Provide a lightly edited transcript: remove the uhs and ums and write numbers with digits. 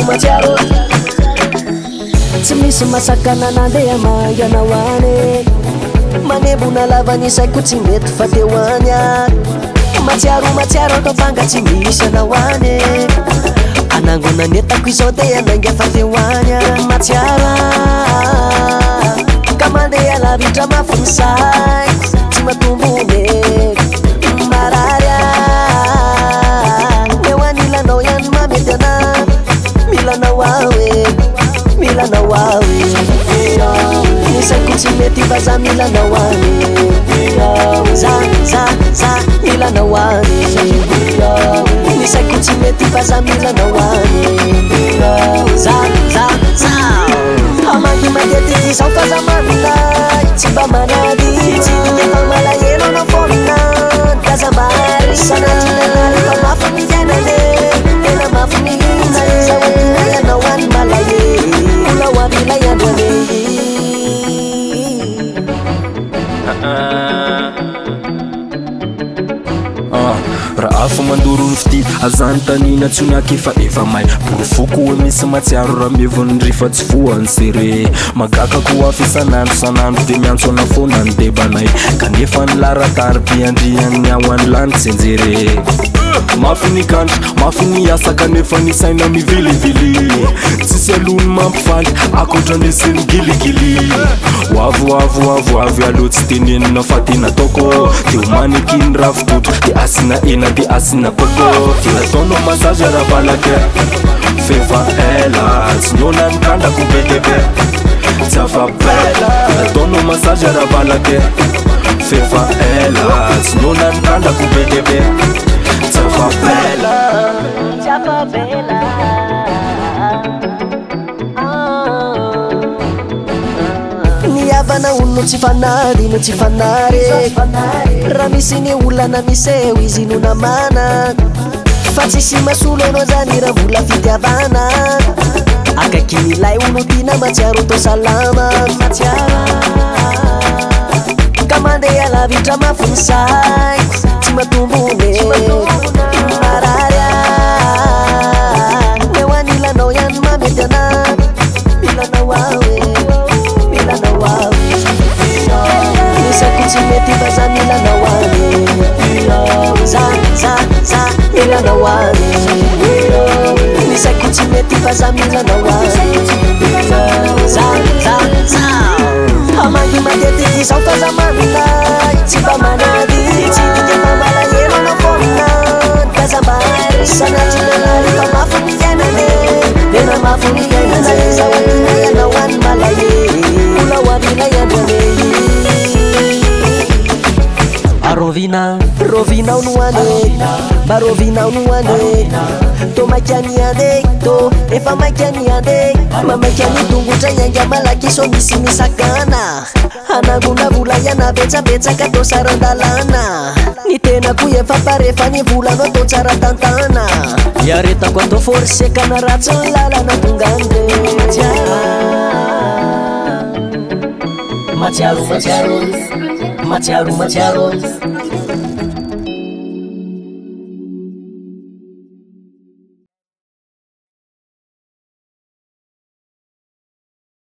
matsiaro tsy misy masakana nandeha manganao any manembona lavany saiko tsy mety fa teo any matsiaro atopanga tsy misy anao any anangona netako izao te ananga fa teo any matsiara ka mandeha lavitra mafony saiko tsy matombone mararya eo anilanao ihany mamety ana milanao awe nisaiko tsy mety fa za milanao any za milanao any nisaiko tsy mety fa za milanao any za amangy matetiky izao fa za maminay tsy mba manady tsy efa malahelo anao fonina kazambary sanatinanary fa mafy mivianane tena mafy mihinay zawatinay anao any malahe olao amilay androane raha afa mandorony fity azany tanina tsoniaky efa may porofoko hoe misy matsiaro raha mevonindry fa tsy voany sere magakako afy sanandro de miantso ana foana ny debanay kanefa ny laratary mpiandriany ao any lany tsenjere mafy ny kandra mafy ny asa kanefa ny saina mivilivily tsisy alony mampifaly akoatra nesiny giligily oavo aloha tsy tenenina fa tena toko de homanekiny ravitoto de asina ena de asina koko de nataonao masazy aravalake fefa ela tsy niona ny kandako bedebe tsy afapela de nataonao masazy aravalake fefa ela tsy niona ny kandako bedebe tsy afapela niavana olo no tsy fanary raha misy ny olana miseho izy no namana fa tsisy masolo anao zany raha mbola fitiavana akaiky milay olo tina matsiaro to salama ka mandeha lavitra mafony saiko tsy matombone mararya eo anilanao ihany mamety ana milanao awe nisaiko tsy mety fa za milanao any za milanao any nisaiko tsy mety fa za milanao any za amangy matetiky izao fa za maminay tsy mba manady tsy efa malahelo anao fonina kazambary sanatinanary fa mafy mivianane tena mafy mivianane zawatinay anao any malahe olao amilay androane rovinao noane mba rovinao noane to maikany ande to efa maikany ande mamaikany tongotra ianga malaky so misy misakana anangona vola iana betsabetsaka to sarandalana ny tenako efa parefa ny volanao to tsara tantana iaretako ato forsekana ratsy ny lalana tongande matsiaro